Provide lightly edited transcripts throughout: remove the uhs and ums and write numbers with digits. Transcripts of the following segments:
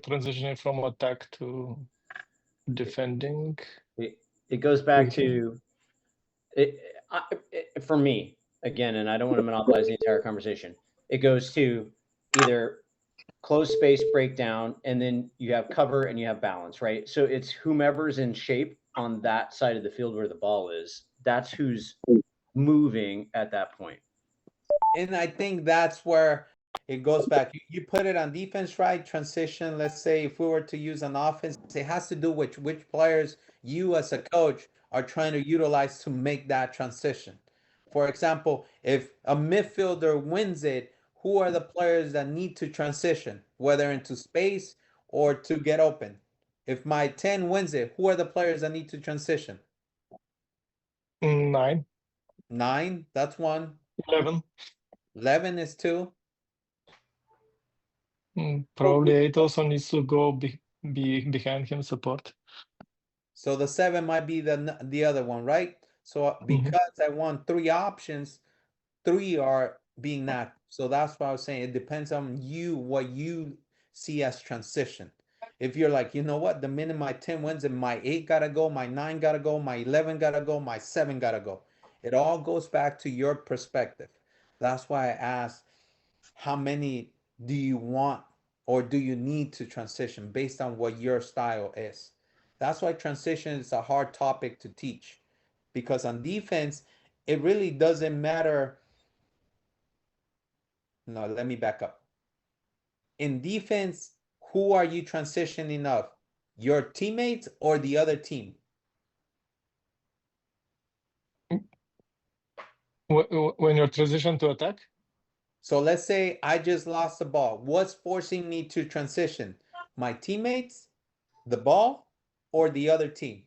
transitioning from attack to defending. It goes back to for me again, and I don't want to monopolize the entire conversation. It goes to either closed space breakdown, and then you have cover and you have balance, right? So it's whomever's in shape on that side of the field where the ball is. That's who's moving at that point. And I think that's where it goes back. You put it on defense, right? Transition. Let's say if we were to use an offense, it has to do with which players you as a coach are trying to utilize to make that transition. For example, if a midfielder wins it, who are the players that need to transition, whether into space or to get open? If my 10 wins it, who are the players that need to transition? 9, 9, that's 1. 11. 11 is 2. Probably 8 also needs to go be behind him, support. So the 7 might be the other one, right? So because I want 3 options, 3 are being that. So that's why I was saying it depends on you, what you see as transition. If you're like, you know what, the minute my 10 wins and my 8 gotta go, my 9 gotta go, my 11 gotta go, my 7 gotta go. It all goes back to your perspective. That's why I asked, how many do you want or do you need to transition based on what your style is? That's why transition is a hard topic to teach, because on defense, it really doesn't matter. No, let me back up. In defense, who are you transitioning of? Your teammates or the other team? When you're transition to attack? So let's say I just lost the ball. What's forcing me to transition? My teammates, the ball, or the other team?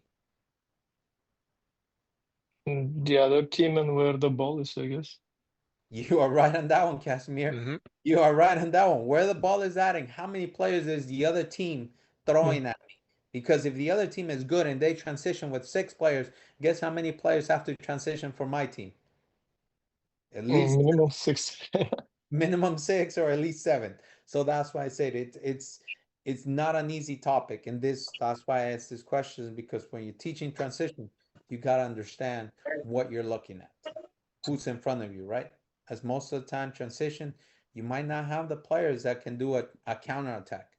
The other team and where the ball is, I guess. You are right on that one, Casimir. You are right on that one. Where the ball is at and how many players is the other team throwing at me? Because if the other team is good and they transition with 6 players, guess how many players have to transition for my team? At least minimum 6. minimum 6 or at least 7. So that's why I said it's not an easy topic. And that's why I asked this question, because when you're teaching transition, you got to understand what you're looking at, who's in front of you, right? As most of the time transition, you might not have the players that can do a counterattack.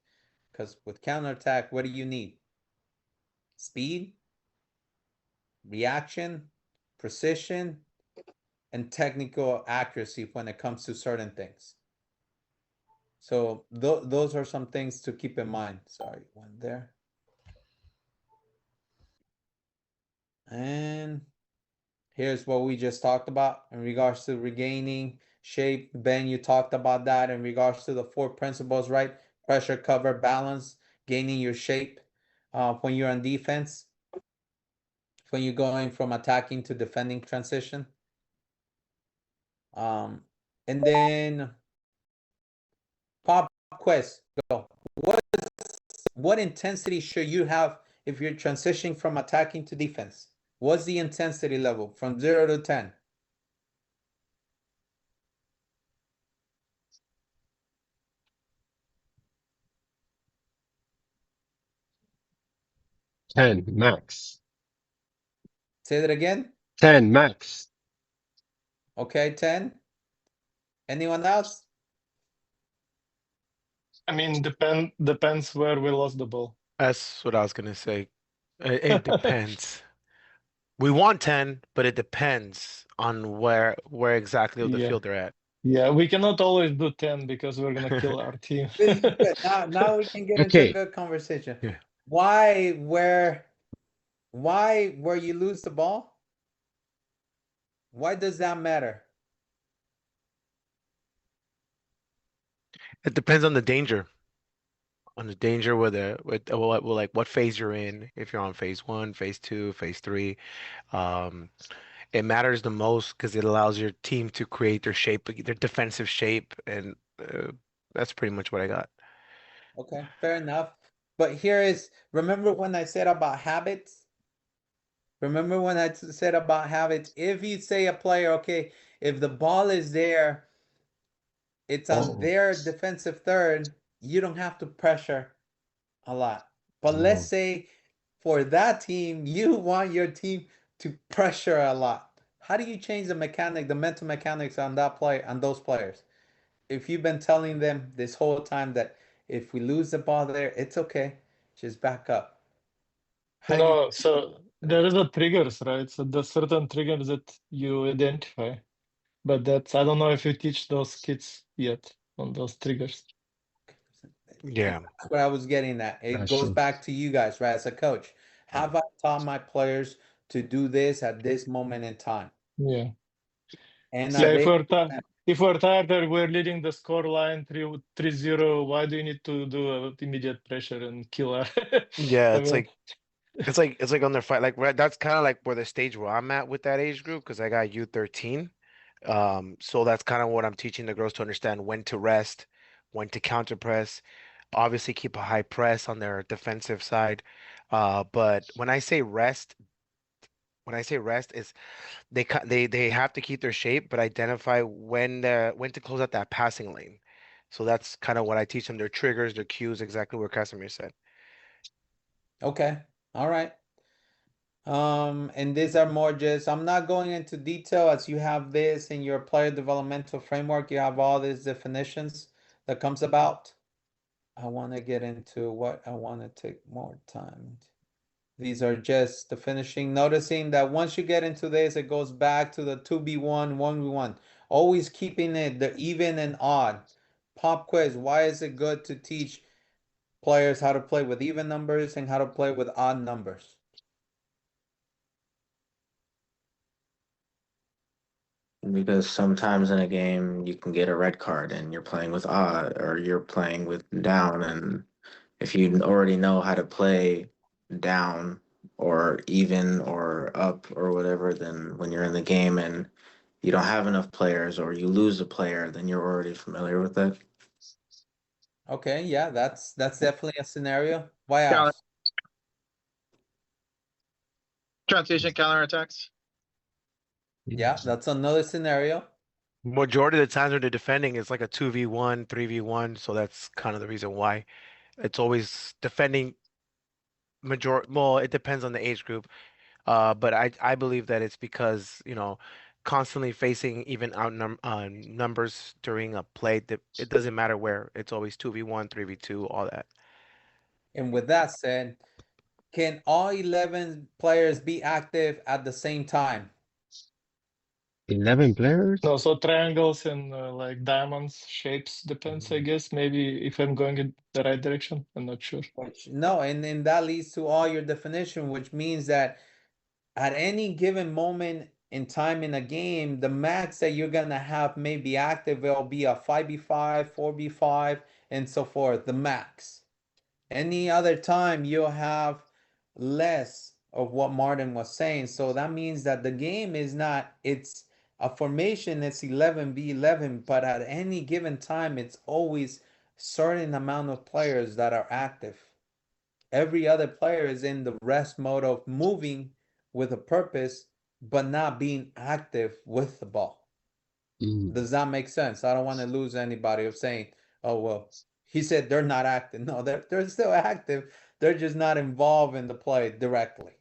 Because with counterattack, what do you need? Speed, reaction, precision, and technical accuracy when it comes to certain things. So those are some things to keep in mind. Sorry, one there. And here's what we just talked about in regards to regaining shape. Ben, you talked about that in regards to the 4 principles, right? Pressure, cover, balance, gaining your shape when you're on defense, when you're going from attacking to defending transition. And then pop quiz, go. What intensity should you have if you're transitioning from attacking to defense? What's the intensity level from 0 to 10? 10 max. Say that again. 10 max. Okay, 10. Anyone else? I mean, depends where we lost the ball. That's what I was gonna say. It depends. We want 10, but it depends on where exactly of the Yeah. field they're at. Yeah, we cannot always do 10 because we're gonna kill our team. This is good. Now we can get into a good conversation. Yeah. Why where you lose the ball? Why does that matter? It depends on the danger. On the danger with what phase you're in. If you're on phase 1, phase 2, phase 3. It matters the most because it allows your team to create their shape, their defensive shape, and that's pretty much what I got. Okay, fair enough. But remember when I said about habits? Remember when I said about habits? If you say a player, okay, if the ball is there, it's on their defensive third, you don't have to pressure a lot. But let's say for that team, you want your team to pressure a lot. How do you change the mechanic, the mental mechanics on that play, on those players? If you've been telling them this whole time that if we lose the ball there, it's okay, just back up. How you No, so there is a triggers, right? So there's certain triggers that you identify, but that's I don't know if you teach those kids yet on those triggers. Yeah. That's what I was getting at. It goes Gotcha. back to you guys, right? As a coach, have I taught my players to do this at this moment in time? Yeah. And So are if they? we're tired or we're leading the score line 3-0, why do you need to do immediate pressure and kill her? Yeah, I it's mean, like it's like on their fight. Like right, that's kind of like where the stage where I'm at with that age group because I got U13. So that's kind of what I'm teaching the girls to understand when to rest, when to counter press. Obviously, keep a high press on their defensive side. But when I say rest, is they have to keep their shape, but identify when to close out that passing lane. So that's kind of what I teach them. Their triggers, their cues, exactly what Casimir said. Okay, all right. And these are more just, I'm not going into detail as you have this in your player developmental framework. You have all these definitions that comes about. I want to get into what I want to take more time. These are just the finishing. Noticing that once you get into this, it goes back to the 2v1, 1v1. Always keeping it the even and odd. Pop quiz. Why is it good to teach players how to play with even numbers and how to play with odd numbers? Because sometimes in a game you can get a red card and you're playing with odd or you're playing with down, and if you already know how to play down or even or up or whatever, then when you're in the game and you don't have enough players or you lose a player, then you're already familiar with it. Okay, yeah, that's definitely a scenario. Why Counter- else? Transition counterattacks. Yeah, that's another scenario. Majority of the times when they're defending, it's like a 2v1, 3v1. So that's kind of the reason why it's always defending well, it depends on the age group. But I believe that it's because, constantly facing even numbers during a play that it doesn't matter where. It's always 2v1, 3v2, all that. And with that said, can all 11 players be active at the same time? 11 players? no, so triangles and like diamonds, shapes depends, I guess. Maybe if I'm going in the right direction, I'm not sure. No, and then that leads to all your definition, which means that at any given moment in time in a game, the max that you're gonna have may be active. It'll be a 5v5, 4v5, and so forth. The max. Any other time you'll have less of what Martin was saying. So that means that the game is not, it's a formation, it's 11v11, but at any given time, it's always certain amount of players that are active. Every other player is in the rest mode of moving with a purpose, but not being active with the ball. Does that make sense? I don't want to lose anybody of saying, oh, well, he said they're not active. No, they're still active. They're just not involved in the play directly.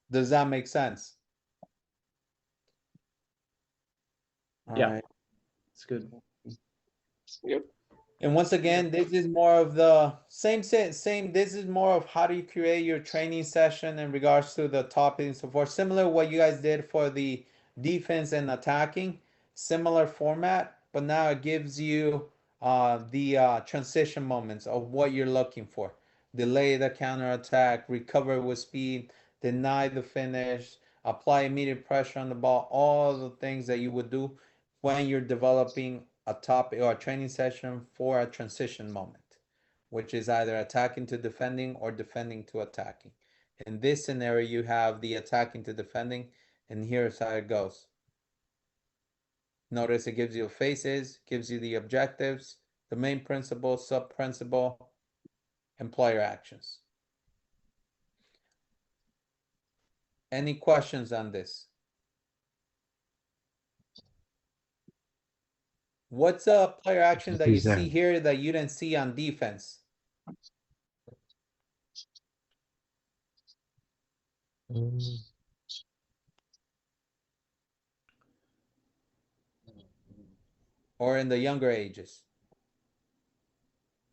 Does that make sense? All Yeah. right. It's good. Yep. And once again, this is more of the same. This is more of how do you create your training session in regards to the topic and so forth. Similar what you guys did for the defense and attacking, similar format, but now it gives you the transition moments of what you're looking for. Delay the counter attack, recover with speed, deny the finish, apply immediate pressure on the ball, all the things that you would do when you're developing a topic or a training session for a transition moment, which is either attacking to defending or defending to attacking. In this scenario, you have the attacking to defending, and here's how it goes. Notice it gives you phases, gives you the objectives, the main principle, sub-principle, and player actions. Any questions on this? What's a player action that you see here that you didn't see on defense? Mm, Or in the younger ages?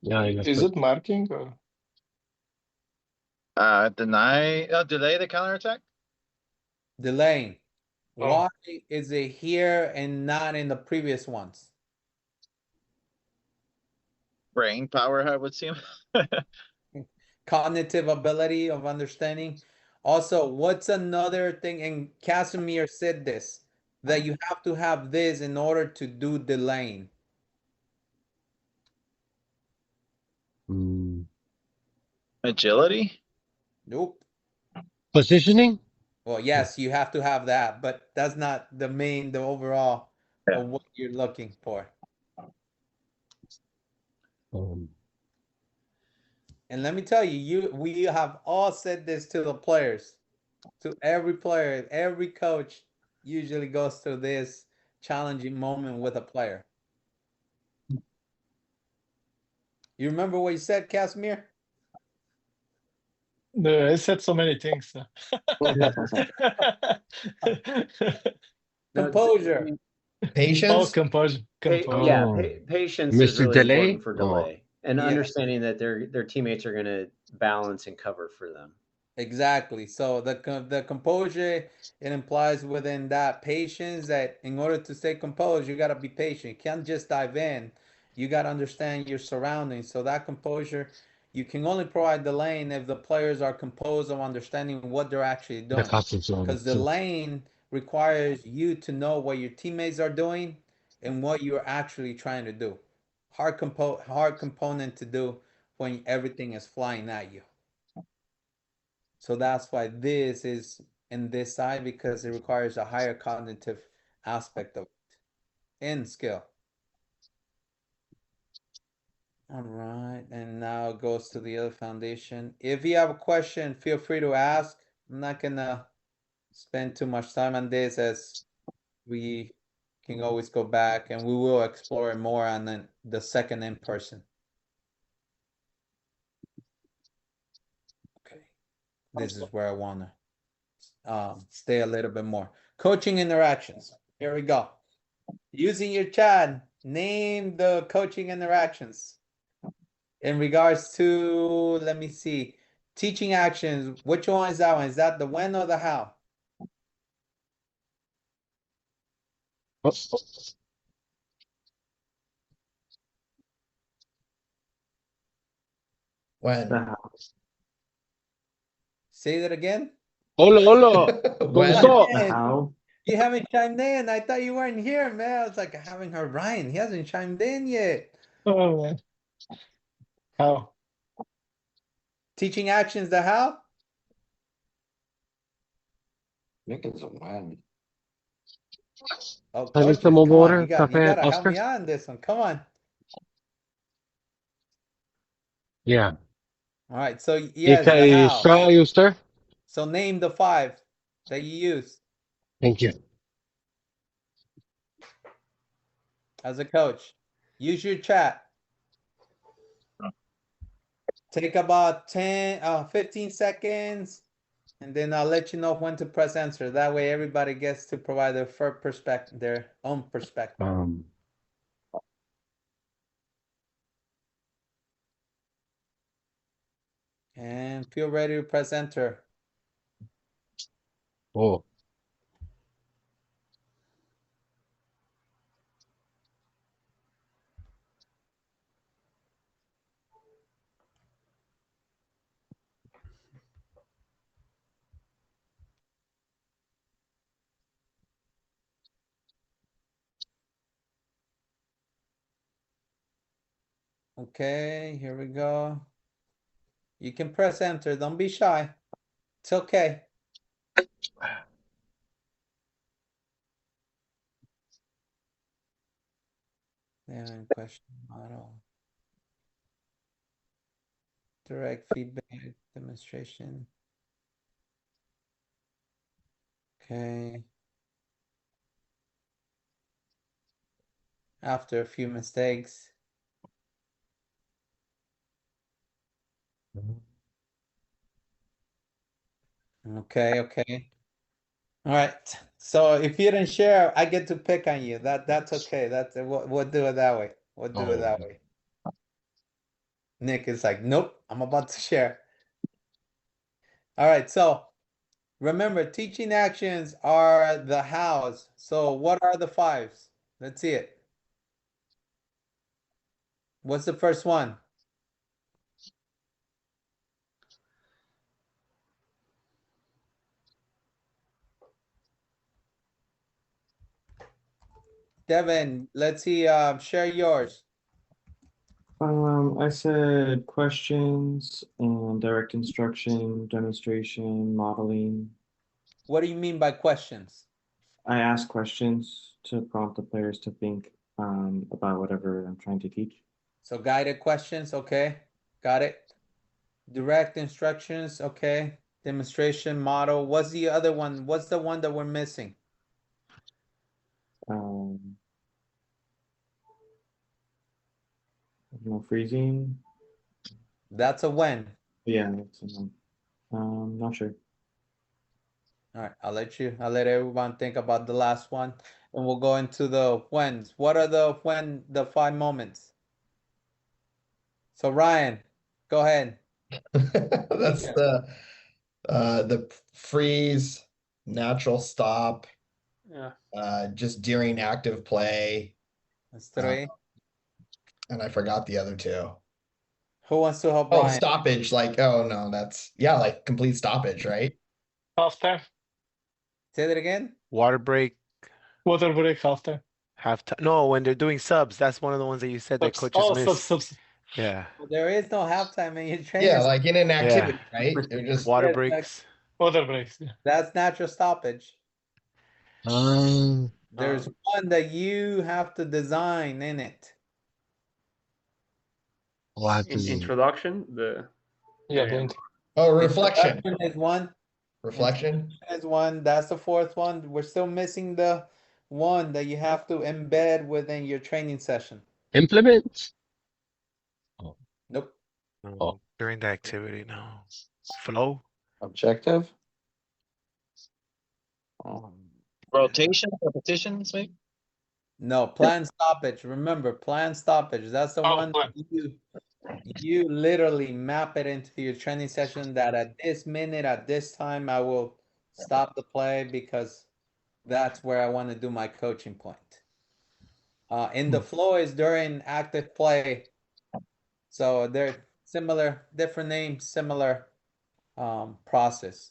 yeah, I guess. Is but- it marking or? Delay the counterattack? Delaying. Oh. Why is it here and not in the previous ones? Brain power, I would seem. Cognitive ability of understanding. Also, what's another thing? And Casimir said this, that you have to have this in order to do delaying. Mm, Agility? Nope. Positioning? Well, yes, you have to have that, but that's not the overall Yeah. of what you're looking for. Um, And let me tell you, we have all said this to the players, to every player, every coach usually goes through this challenging moment with a player. You remember what you said, Casimir? No, I said so many things. No, Composure. Oh, Patience? composure. Yeah, Oh. patience is Mr. really Delay? important for Oh. delay, and Yeah. understanding that their teammates are going to balance and cover for them. Exactly. So the composure, it implies within that patience, that in order to stay composed, you got to be patient. You can't just dive in. You got to understand your surroundings. So that composure, you can only provide the lane if the players are composed of understanding what they're actually The doing. concepts on Because it the too. lane requires you to know what your teammates are doing and what you're actually trying to do. Hard component to do when everything is flying at you. So that's why this is in this side, because it requires a higher cognitive aspect of it and skill. All right, and now it goes to the other foundation. If you have a question, feel free to ask. I'm not gonna spend too much time on this, as we can always go back and we will explore it more on the second in person. Okay, this is where I wanna stay a little bit more. Coaching interactions. Here we go. Using your chat, name the coaching interactions. In regards to, let me see, teaching actions, which one is that one? Is that the when or the how? Oh, When? Say that again? Hola, hola. When? Stop. Man, How? you haven't chimed in. I thought you weren't here, man. I was like, I haven't heard Ryan. He hasn't chimed in yet. Oh, man. How? Teaching actions, the how? I think it's a when. Oh, I need coaches, some more come on. water, You cafe, gotta help Oscar? me out on this one. Come on. Yeah. All right. So yes, the Okay, how. straw user. So name the 5 that you use Thank you. as a coach. Use your chat. Take about 15 seconds, and then I'll let you know when to press answer. That way everybody gets to provide their first perspective, their own perspective. And feel ready to press enter. Oh. Okay, here we go. You can press enter. Don't be shy. It's okay. And question model. Direct feedback demonstration. Okay. After a few mistakes. Okay, okay. All right. So if you didn't share, I get to pick on you. That's okay. We'll do it that way. We'll do it that Oh. way. Nick is like, nope, I'm about to share. All right, so remember, teaching actions are the hows. So what are the fives? Let's see it. What's the first one? Devin, let's see, share yours. I said questions and direct instruction, demonstration, modeling. What do you mean by questions? I ask questions to prompt the players to think about whatever I'm trying to teach. So guided questions, okay, got it. Direct instructions, okay. Demonstration model. What's the other one? What's the one that we're missing? No freezing. That's a when. Yeah, that's not sure. All right, I'll let everyone think about the last one, and we'll go into the whens. What are the 5 moments? So Ryan, go ahead. That's the freeze, natural stop, Yeah. just during active play, That's 3. and I forgot the other two. Who wants to help Oh, Ryan? stoppage, like, oh no, that's, yeah, like complete stoppage, right? Halftime. Say that again. Water break, Water break, halftime. halftime. No, when they're doing subs, that's one of the ones that you said that Subs. coaches Oh, miss. subs. Yeah, There is no halftime in your training. Yeah, like in an activity, right? They're just, water Yeah, breaks. Water breaks. Yeah. That's natural stoppage. There's one that you have to design in it. What is Introduction, Yeah, um, oh, reflection, Introduction is one. reflection. Is one. That's the 4th one. We're still missing the one that you have to embed within your training session. implements? Nope. No, Oh. during the activity, no. Flow. Objective? Rotation, repetitions, maybe? No, plan stoppage. Remember, plan stoppage. That's the Oh, one plan. you literally map it into your training session that at this minute, at this time, I will stop the play because that's where I want to do my coaching point. In the flow is during active play. So they're similar, different names, similar process.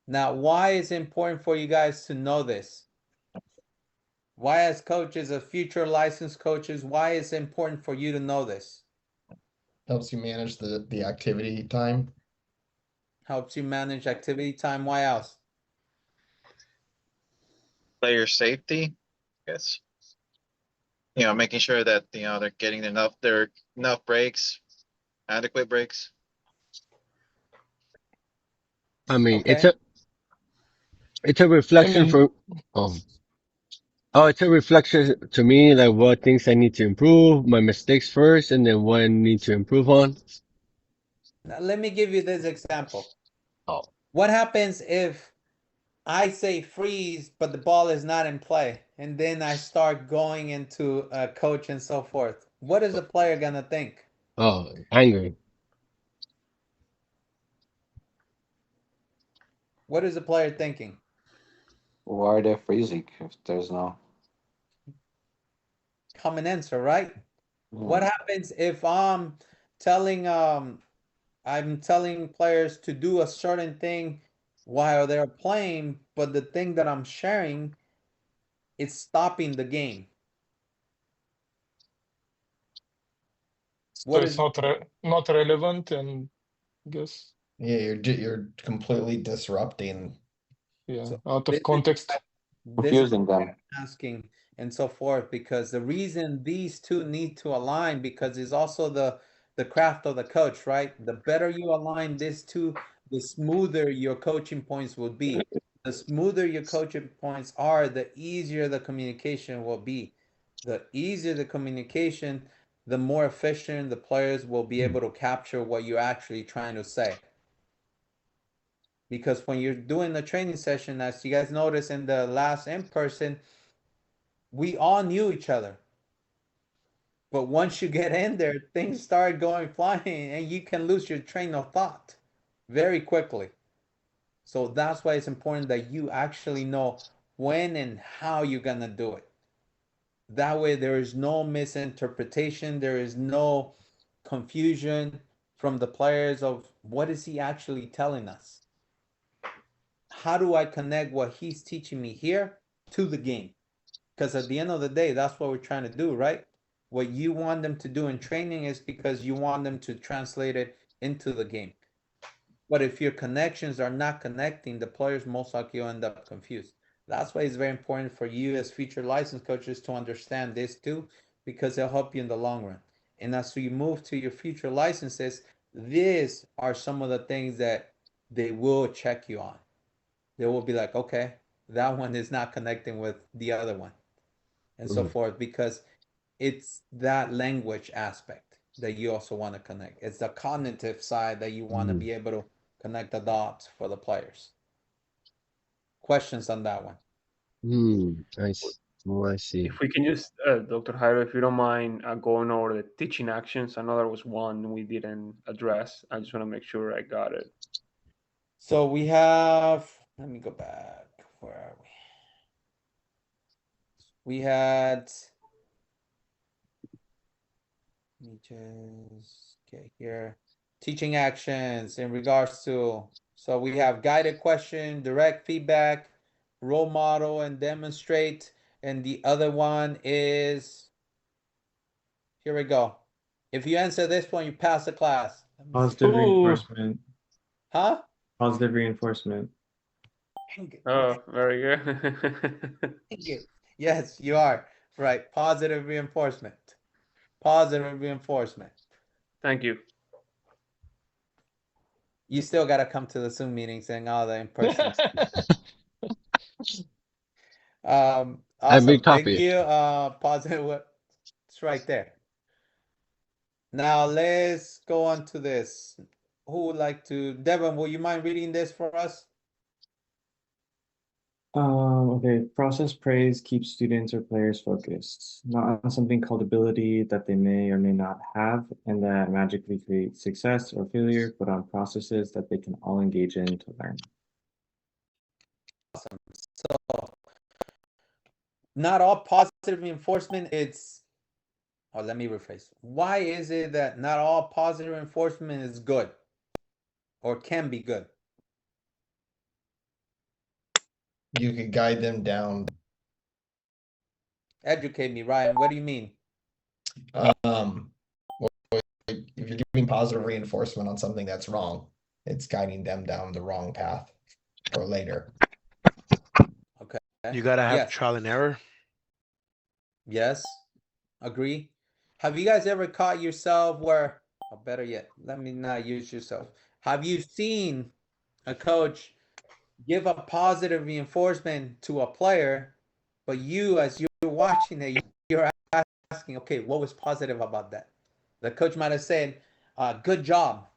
Now, why is it important for you guys to know this? Why, as coaches, as future licensed coaches, why is it important for you to know this? Helps you manage the activity time. Helps you manage activity time. Why else? Player safety, I guess. You know, making sure that, you know, they're getting enough breaks, adequate breaks. I mean, Okay. it's a reflection mean- for, it's a reflection to me, like what things I need to improve, my mistakes first, and then what I need to improve on. Now, let me give you this example. Oh. What happens if I say freeze, but the ball is not in play, and then I start going into a coach and so forth? What is the player gonna think? Oh, angry. What is the player thinking? Why are they freezing if there's no? Common answer, right? What happens if telling I'm telling players to do a certain thing while they're playing, but the thing that I'm sharing is stopping the game? So What it's is not relevant, and I guess Yeah, you're completely disrupting. yeah, So out this of is- context. this is Confusing what them. I'm asking and so forth, because the reason these two need to align, because it's also the craft of the coach, right? The better you align these two, the smoother your coaching points will be. The smoother your coaching points are, the easier the communication will be. The easier the communication, the more efficient the players will be able to capture what you're actually trying to say. Because when you're doing the training session, as you guys noticed in the last in-person, we all knew each other. But once you get in there, things start going flying and you can lose your train of thought very quickly. So that's why it's important that you actually know when and how you're gonna do it. That way there is no misinterpretation, there is no confusion from the players of what is he actually telling us? How do I connect what he's teaching me here to the game? Because at the end of the day, that's what we're trying to do, right? What you want them to do in training is because you want them to translate it into the game. But if your connections are not connecting, the players most likely will end up confused. That's why it's very important for you as future license coaches to understand this too, because it'll help you in the long run. And as you move to your future licenses, these are some of the things that they will check you on. They will be like, okay, that one is not connecting with the other one, and so forth, because it's that language aspect that you also want to connect. It's the cognitive side that you want to be able to connect the dots for the players. Questions on that one? Nice. Oh, I see. If we can just, Dr. Jairo, if you don't mind going over the teaching actions, I know there was one we didn't address. I just want to make sure I got it. So we have, let me go back. Where are we? We had, let me just get here. Teaching actions in regards to, so we have guided question, direct feedback, role model and demonstrate. And the other one is, here we go. If you answer this one, you pass the class. Positive reinforcement. Huh? Positive reinforcement. Oh, very good. Yes, you are. Right. Positive reinforcement. Positive reinforcement. Thank you. You still got to come to the Zoom meetings and all the in-person. Awesome. big Thank copy. you. Positive. It's right there. Now let's go on to this. Who would like to? Devin, will you mind reading this for us? Okay. Process praise keeps students or players focused, not on something called ability that they may or may not have, and that magically creates success or failure, but on processes that they can all engage in to learn. Awesome. So, not all positive reinforcement. Let me rephrase. Why is it that not all positive reinforcement is good or can be good? You could guide them down. Educate me, Ryan. What do you mean? Well, if you're giving positive reinforcement on something that's wrong, it's guiding them down the wrong path for later. Okay. You gotta have Yes. trial and error. Yes. Agree. Have you guys ever caught yourself where, or better yet, let me not use yourself. Have you seen a coach give a positive reinforcement to a player, but you, as you're watching it, you're asking, okay, what was positive about that? The coach might have said, good job.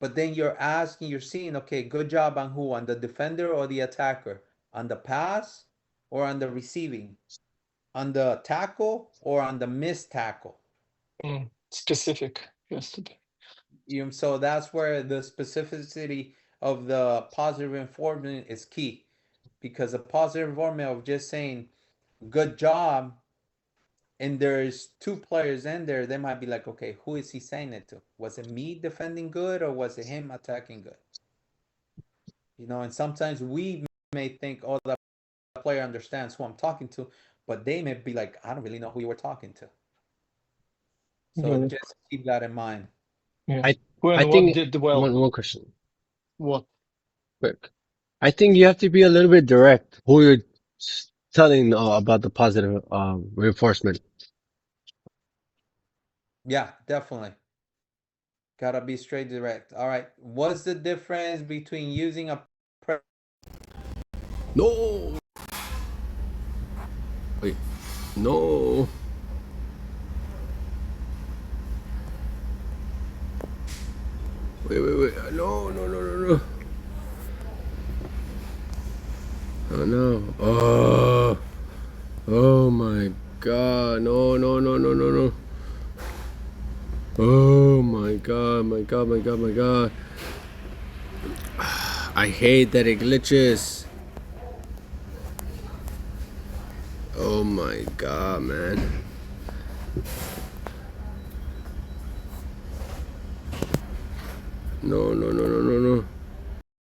But then you're asking, you're seeing, okay, good job on who? On the defender or the attacker? On the pass or on the receiving? On the tackle or on the missed tackle? Specific, has to be. So that's where the specificity of the positive reinforcement is key, because a positive reinforcement of just saying good job and there's two players in there, they might be like, okay, who is he saying it to? Was it me defending good or was it him attacking good? You know, and sometimes we may think, oh, that player understands who I'm talking to, but they may be like, I don't really know who you were talking to. So just keep that in mind. Yeah. I What think did well? one question. What? Quick. I think you have to be a little bit direct who you're telling about the positive reinforcement. Yeah, definitely. Gotta be straight direct. All right. What's the difference between using a No. Wait. No. Wait. No. Oh no. Oh my god. No. Oh my god. I hate that it glitches. Oh my god, man. No.